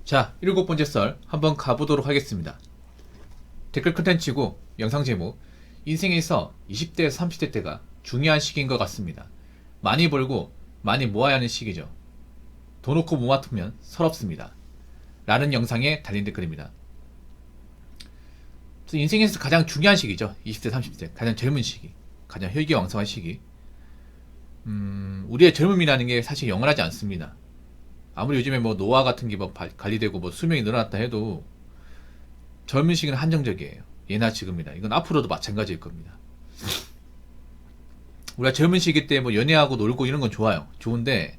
자, 일곱 번째 썰 한번 가보도록 하겠습니다. 댓글 컨텐츠고 영상 제목: 인생에서 20대에서 30대 때가 중요한 시기인 것 같습니다. 많이 벌고 많이 모아야 하는 시기죠. 돈 없고 못 맡으면 서럽습니다. 라는 영상에 달린 댓글입니다. 그래서 인생에서 가장 중요한 시기죠. 20대 30대 가장 젊은 시기, 가장 혈기왕성한 시기. 우리의 젊음이라는 게 사실 영원하지 않습니다. 아무리 요즘에 뭐 노화 같은 게 뭐 관리되고 뭐 수명이 늘어났다 해도 젊은 시기는 한정적이에요. 예나 지금이나. 이건 앞으로도 마찬가지일 겁니다. 우리가 젊은 시기 때 뭐 연애하고 놀고 이런 건 좋아요. 좋은데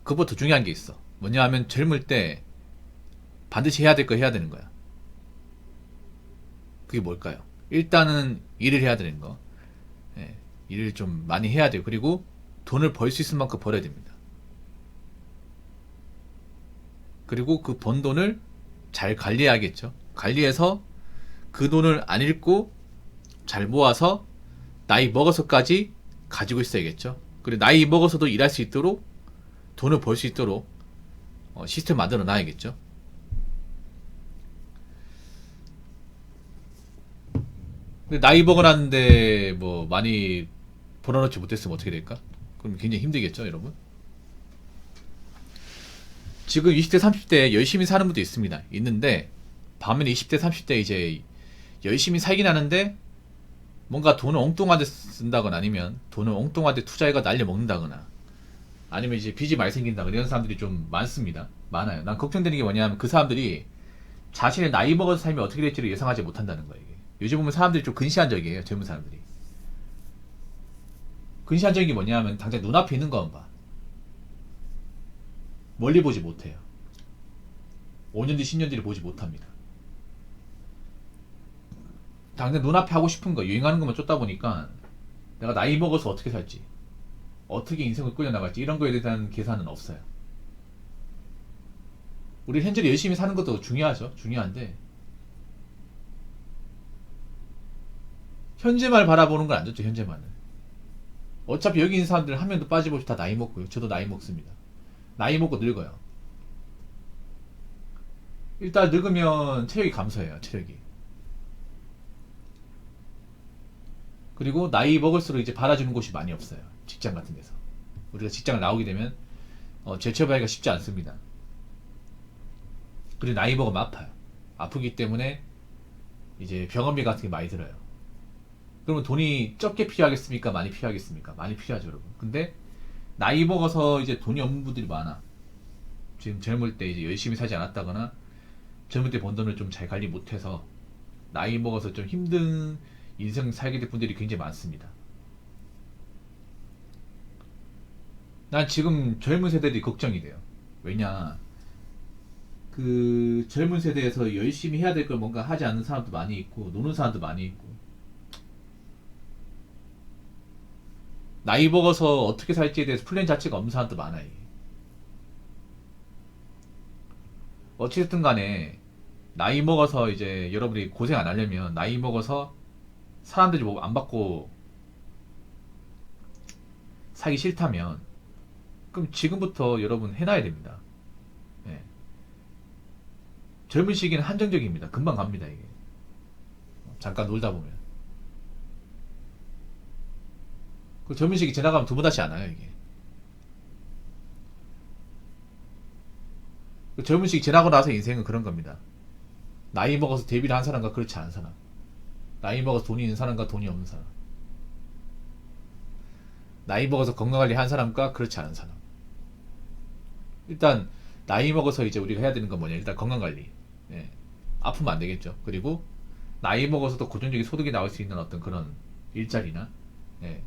그것보다 더 중요한 게 있어. 뭐냐 하면 젊을 때 반드시 해야 될 거 해야 되는 거야. 그게 뭘까요? 일단은 일을 해야 되는 거. 예, 일을 좀 많이 해야 돼요. 그리고 돈을 벌 수 있을 만큼 벌어야 됩니다. 그리고 그 번 돈을 잘 관리해야겠죠. 관리해서 그 돈을 안 잃고 잘 모아서 나이 먹어서까지 가지고 있어야겠죠. 그리고 나이 먹어서도 일할 수 있도록 돈을 벌 수 있도록 시스템 만들어 놔야겠죠. 근데 나이 먹어놨는데 뭐 많이 벌어놓지 못했으면 어떻게 될까? 그럼 굉장히 힘들겠죠, 여러분. 지금 20대 30대 열심히 사는 분도 있습니다. 있는데 반면에 20대 30대 이제 열심히 살긴 하는데 뭔가 돈을 엉뚱하게 쓴다거나 아니면 돈을 엉뚱하게 투자해가 날려 먹는다거나 아니면 이제 빚이 많이 생긴다거나 이런 사람들이 좀 많습니다. 많아요. 난 걱정되는 게 뭐냐면 그 사람들이 자신의 나이 먹어서 삶이 어떻게 될지를 예상하지 못한다는 거예요. 이게. 요즘 보면 사람들이 좀 근시안적이에요. 젊은 사람들이. 근시안적인 게 뭐냐면 당장 눈앞에 있는 것만 봐. 멀리 보지 못해요. 5년 뒤, 10년 뒤를 보지 못합니다. 당장 눈앞에 하고 싶은 거, 유행하는 것만 쫓다 보니까 내가 나이 먹어서 어떻게 살지, 어떻게 인생을 끌려나갈지 이런 거에 대한 계산은 없어요. 우리 현재 열심히 사는 것도 중요하죠. 중요한데 현재만 바라보는 건 안 좋죠. 현재만은. 어차피 여기 있는 사람들 한 명도 빠짐없이 다 나이 먹고요. 저도 나이 먹습니다. 나이 먹고 늙어요. 일단 늙으면 체력이 감소해요. 체력이. 그리고 나이 먹을수록 이제 받아주는 곳이 많이 없어요. 직장 같은 데서. 우리가 직장을 나오게 되면 재취업하기가 쉽지 않습니다. 그리고 나이 먹으면 아파요. 아프기 때문에 이제 병원비 같은 게 많이 들어요. 그러면 돈이 적게 필요하겠습니까? 많이 필요하겠습니까? 많이 필요하죠, 여러분. 근데 나이 먹어서 이제 돈이 없는 분들이 많아. 지금 젊을 때 이제 열심히 살지 않았다거나 젊을 때 번 돈을 좀 잘 관리 못해서 나이 먹어서 좀 힘든 인생 살게 될 분들이 굉장히 많습니다. 난 지금 젊은 세대들이 걱정이 돼요. 왜냐, 그 젊은 세대에서 열심히 해야 될 걸 뭔가 하지 않는 사람도 많이 있고 노는 사람도 많이 있고 나이 먹어서 어떻게 살지에 대해서 플랜 자체가 없는 사람도 많아요. 어찌됐든 간에 나이 먹어서 이제 여러분이 고생 안 하려면 나이 먹어서 사람들이 뭐 안 받고 살기 싫다면 그럼 지금부터 여러분 해놔야 됩니다. 예. 젊은 시기는 한정적입니다. 금방 갑니다 이게. 잠깐 놀다 보면 그 젊은 시기 지나가면 두 번 다시 안 와요 이게. 그 젊은 시기 지나고 나서 인생은 그런 겁니다. 나이 먹어서 데뷔를 한 사람과 그렇지 않은 사람, 나이 먹어서 돈이 있는 사람과 돈이 없는 사람, 나이 먹어서 건강관리 한 사람과 그렇지 않은 사람. 일단 나이 먹어서 이제 우리가 해야 되는 건 뭐냐, 일단 건강관리. 예. 아프면 안 되겠죠. 그리고 나이 먹어서도 고정적인 소득이 나올 수 있는 어떤 그런 일자리나, 예,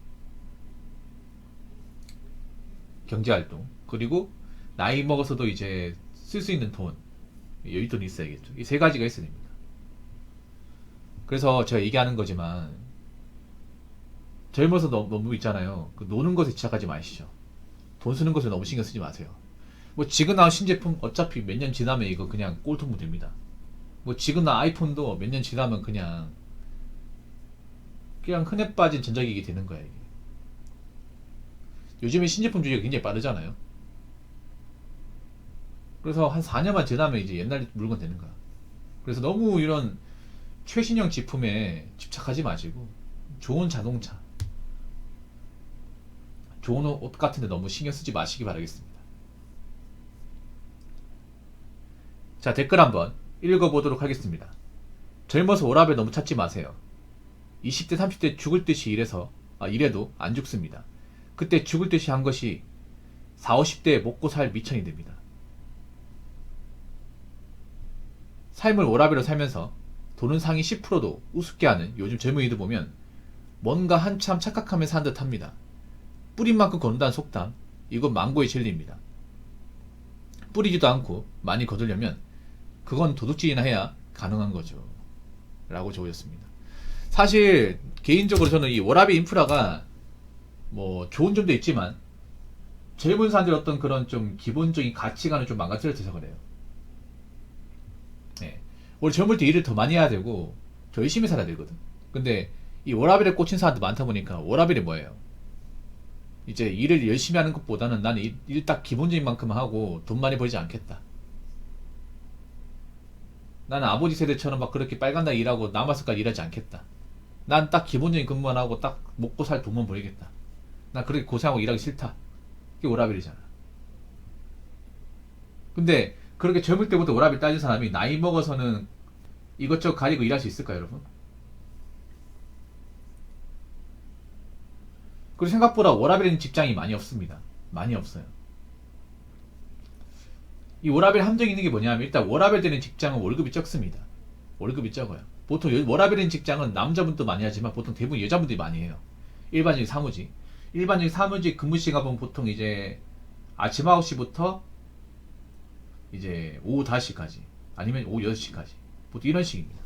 경제활동. 그리고 나이 먹어서도 이제 쓸 수 있는 돈, 여윳돈이 있어야겠죠. 이 세 가지가 있어야 됩니다. 그래서 제가 얘기하는 거지만 젊어서 너무 있잖아요. 그 노는 것에 집착하지 마시죠. 돈 쓰는 것에 너무 신경 쓰지 마세요. 뭐 지금 나온 신제품 어차피 몇 년 지나면 이거 그냥 꼴통무 됩니다. 뭐 지금 나온 아이폰도 몇 년 지나면 그냥 흔해 빠진 전자기기 되는 거야 이게. 요즘에 신제품 주기가 굉장히 빠르잖아요. 그래서 한 4년만 지나면 이제 옛날 물건 되는 거야. 그래서 너무 이런 최신형 제품에 집착하지 마시고 좋은 자동차, 좋은 옷 같은데 너무 신경 쓰지 마시기 바라겠습니다. 자, 댓글 한번 읽어보도록 하겠습니다. 젊어서 오라벨 너무 찾지 마세요. 20대 30대 죽을 듯이 일해도 안 죽습니다. 그때 죽을 듯이 한 것이 40, 50대에 먹고 살 미천이 됩니다. 삶을 오라벨로 살면서 돈은 상위 10%도 우습게 하는 요즘 젊은이들 보면 뭔가 한참 착각하며 산 듯 합니다. 뿌린 만큼 거둔다는 속담, 이건 망고의 진리입니다. 뿌리지도 않고 많이 거두려면 그건 도둑질이나 해야 가능한 거죠. 라고 적어졌습니다. 사실 개인적으로 저는 이 워라밸 인프라가 뭐 좋은 점도 있지만 젊은 사람들 어떤 그런 좀 기본적인 가치관을 좀 망가뜨려서 그래요. 네. 우리 젊을 때 일을 더 많이 해야 되고 더 열심히 살아야 되거든. 근데 이 워라밸에 꽂힌 사람들 많다 보니까 워라밸이 뭐예요? 이제 일을 열심히 하는 것보다는 나는 일 딱 기본적인 만큼만 하고 돈 많이 벌지 않겠다. 나는 아버지 세대처럼 막 그렇게 빨간날 일하고 남아서까지 일하지 않겠다. 난 딱 기본적인 근무만 하고 딱 먹고 살 돈만 벌겠다. 난 그렇게 고생하고 일하기 싫다. 그게 워라밸이잖아. 근데 그렇게 젊을 때부터 워라밸 따진 사람이 나이 먹어서는 이것저것 가리고 일할 수 있을까요, 여러분? 그리고 생각보다 워라밸 있는 직장이 많이 없습니다. 많이 없어요. 이 워라밸 함정이 있는 게 뭐냐면 일단 워라밸 되는 직장은 월급이 적습니다. 월급이 적어요. 보통 워라밸 있는 직장은 남자분도 많이 하지만 보통 대부분 여자분들이 많이 해요. 일반적인 사무직. 일반적인 사무직 근무 시간 보면 보통 이제 아침 9시부터 이제 오후 5시까지 아니면 오후 6시까지 보통 이런 식입니다.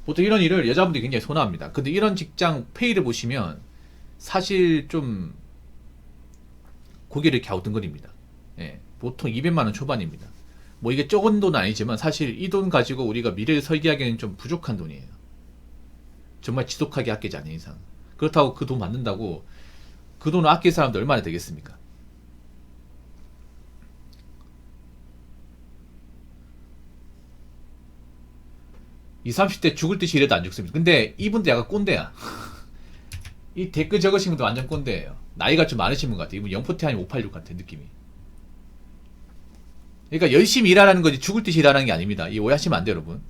보통 이런 일을 여자분들이 굉장히 선호합니다. 근데 이런 직장 페이를 보시면 사실 좀 고개를 갸우뚱거립니다. 예, 보통 200만원 초반입니다. 뭐 이게 적은 돈은 아니지만 사실 이 돈 가지고 우리가 미래를 설계하기에는 좀 부족한 돈이에요. 정말 지속하게 아끼지 않는 이상. 그렇다고 그 돈 받는다고 그 돈을 아낄 사람도 얼마나 되겠습니까? 이 30대 죽을 듯이 일해도 안 죽습니다. 근데 이분도 약간 꼰대야. 이 댓글 적으신 분도 완전 꼰대예요. 나이가 좀 많으신 분 같아. 이분 영포티 아니면 586 같아, 느낌이. 그러니까 열심히 일하라는 거지 죽을 듯이 일하는 게 아닙니다. 이 오해하시면 안 돼요, 여러분.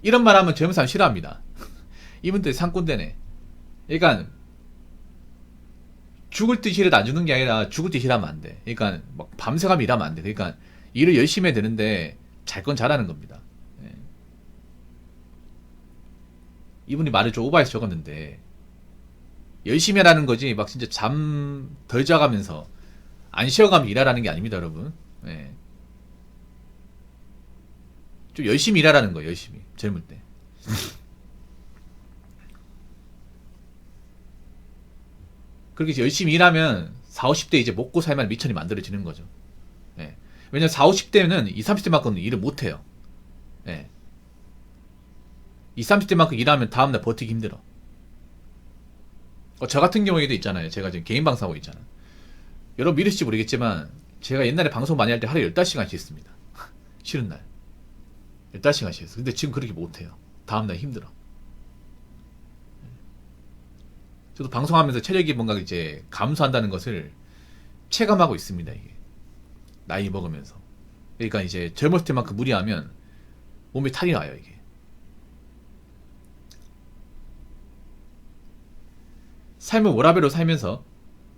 이런 말 하면 젊은 사람 싫어합니다. 이분들 상꼰대네. 그러니까 죽을 듯이 일해도 안 죽는 게 아니라 죽을 듯이 일하면 안 돼. 그러니까 막 밤새가며 일하면 안 돼. 그러니까 일을 열심히 해야 되는데 잘 건 잘하는 겁니다. 예. 이분이 말을 좀 오버해서 적었는데 열심히 하라는 거지 막 진짜 잠 덜 자가면서 안 쉬어가며 일하라는 게 아닙니다, 여러분. 예. 좀 열심히 일하라는 거예요, 열심히. 젊을 때. 그렇게 열심히 일하면 40, 50대 이제 먹고 살만 미천이 만들어지는 거죠. 예. 왜냐면 40, 50대는 20, 30대만큼은 일을 못해요. 예. 20, 30대만큼 일하면 다음날 버티기 힘들어. 저 같은 경우에도 있잖아요. 제가 지금 개인 방송하고 있잖아요. 여러분 믿으실지 모르겠지만 제가 옛날에 방송 많이 할 때 하루에 15시간씩 했습니다. 쉬는 날 15시간씩 했어. 근데 지금 그렇게 못해요. 다음날 힘들어. 저도 방송하면서 체력이 뭔가 이제 감소한다는 것을 체감하고 있습니다. 이게 나이 먹으면서. 그러니까 이제 젊었을 때만큼 무리하면 몸에 탈이 나요. 이게 삶을 워라밸로 살면서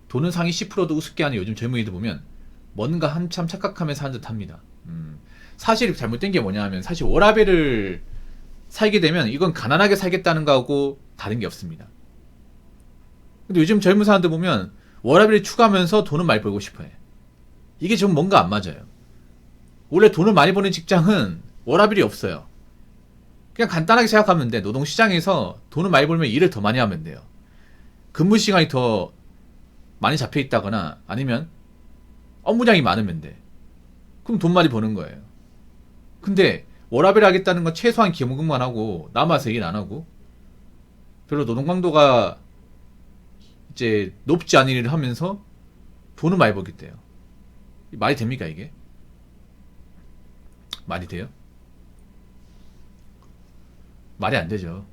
돈은 상위 10%도 우습게 하는 요즘 젊은이들 보면 뭔가 한참 착각하며 사는 듯 합니다. 사실 잘못된 게 뭐냐 하면 사실 워라밸을 살게 되면 이건 가난하게 살겠다는 거하고 다른 게 없습니다. 근데 요즘 젊은 사람들 보면 워라밸을 추구하면서 돈을 많이 벌고 싶어해. 이게 좀 뭔가 안 맞아요. 원래 돈을 많이 버는 직장은 워라밸이 없어요. 그냥 간단하게 생각하면 돼. 노동시장에서 돈을 많이 벌면 일을 더 많이 하면 돼요. 근무 시간이 더 많이 잡혀 있다거나 아니면 업무량이 많으면 돼. 그럼 돈 많이 버는 거예요. 근데 워라밸 하겠다는 건 최소한 기본근무만 하고 남아서 일 안 하고 별로 노동 강도가 이제 높지 않은 일을 하면서 돈을 많이 벌겠대요. 말이 됩니까 이게? 말이 돼요? 말이 안 되죠.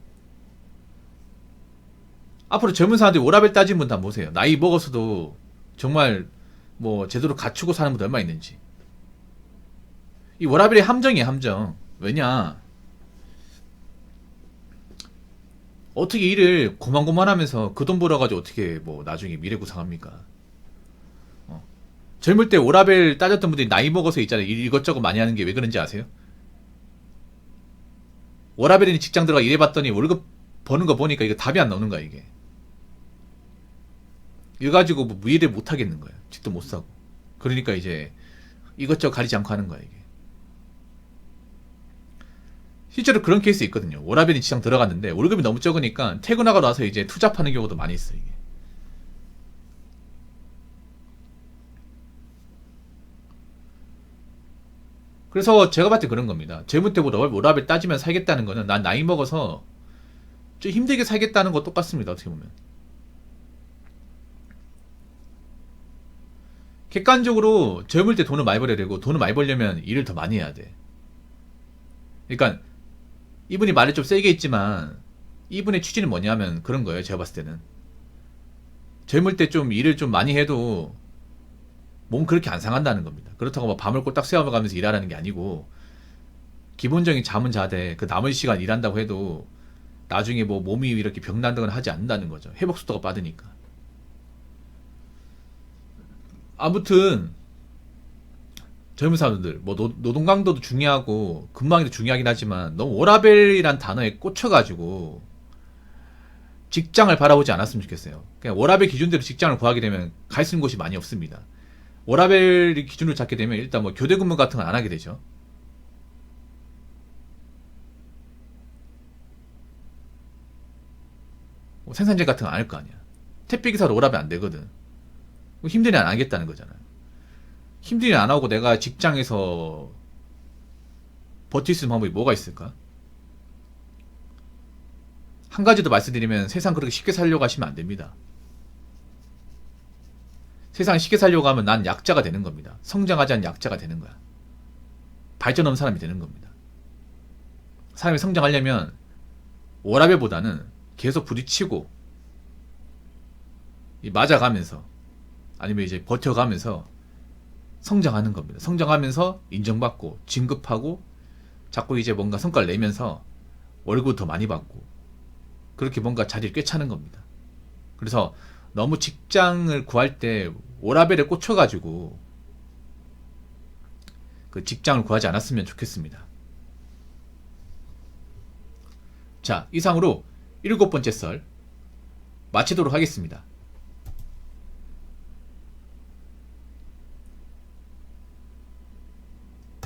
앞으로 젊은 사람들이 워라밸 따지는 분 다 보세요. 나이 먹어서도 정말 뭐 제대로 갖추고 사는 분들 얼마 있는지. 이 워라밸의 함정이에요, 함정. 왜냐? 어떻게 일을 고만고만하면서 그 돈 벌어가지고 어떻게 뭐 나중에 미래 구상합니까? 젊을 때 워라밸 따졌던 분들이 나이 먹어서 있잖아요. 일 이것저것 많이 하는 게 왜 그런지 아세요? 워라밸 있는 직장 들어가 일해봤더니 월급 버는 거 보니까 이거 답이 안 나오는 거야, 이게. 이거 가지고 뭐 무일을 못 하겠는 거야. 집도 못 사고. 그러니까 이제 이것저것 가리지 않고 하는 거야, 이게. 실제로 그런 케이스 있거든요. 워라밸이 직장 들어갔는데 월급이 너무 적으니까 퇴근하고 나서 이제 투잡 하는 경우도 많이 있어, 이게. 그래서 제가 봤을 때 그런 겁니다. 젊을 때보다 워라밸 따지면 살겠다는 거는 난 나이 먹어서 좀 힘들게 살겠다는 거 똑같습니다. 어떻게 보면. 객관적으로 젊을 때 돈을 많이 벌어야 되고 돈을 많이 벌려면 일을 더 많이 해야 돼. 그러니까 이분이 말을 좀 세게 했지만 이분의 취지는 뭐냐면 그런 거예요. 제가 봤을 때는. 젊을 때 좀 일을 좀 많이 해도 몸 그렇게 안 상한다는 겁니다. 그렇다고 뭐 밤을 꼬딱 새워가면서 일하라는 게 아니고 기본적인 잠은 자되 그 남은 시간 일한다고 해도 나중에 뭐 몸이 이렇게 병난다거나 하지 않는다는 거죠. 회복 속도가 빠르니까. 아무튼 젊은 사람들 뭐 노동 강도도 중요하고 근무하기도 중요하긴 하지만 너무 워라밸이란 단어에 꽂혀가지고 직장을 바라보지 않았으면 좋겠어요. 그냥 워라밸 기준대로 직장을 구하게 되면 갈 수 있는 곳이 많이 없습니다. 워라밸 기준으로 잡게 되면 일단 뭐 교대 근무 같은 건 안 하게 되죠. 뭐 생산직 같은 거 안 할 거 아니야. 택배기사도 워라밸 안 되거든. 힘든 일 안 하겠다는 거잖아요. 힘든 일 안 하고 내가 직장에서 버틸 수 있는 방법이 뭐가 있을까? 한 가지 더 말씀드리면 세상 그렇게 쉽게 살려고 하시면 안 됩니다. 세상 쉽게 살려고 하면 난 약자가 되는 겁니다. 성장하지 않은 약자가 되는 거야. 발전 없는 사람이 되는 겁니다. 사람이 성장하려면 워라밸보다는 계속 부딪히고 맞아가면서 아니면 이제 버텨가면서 성장하는 겁니다. 성장하면서 인정받고 진급하고 자꾸 이제 뭔가 성과를 내면서 월급 더 많이 받고 그렇게 뭔가 자리를 꿰차는 겁니다. 그래서 너무 직장을 구할 때 워라밸에 꽂혀가지고 그 직장을 구하지 않았으면 좋겠습니다. 자, 이상으로 7번째 썰 마치도록 하겠습니다.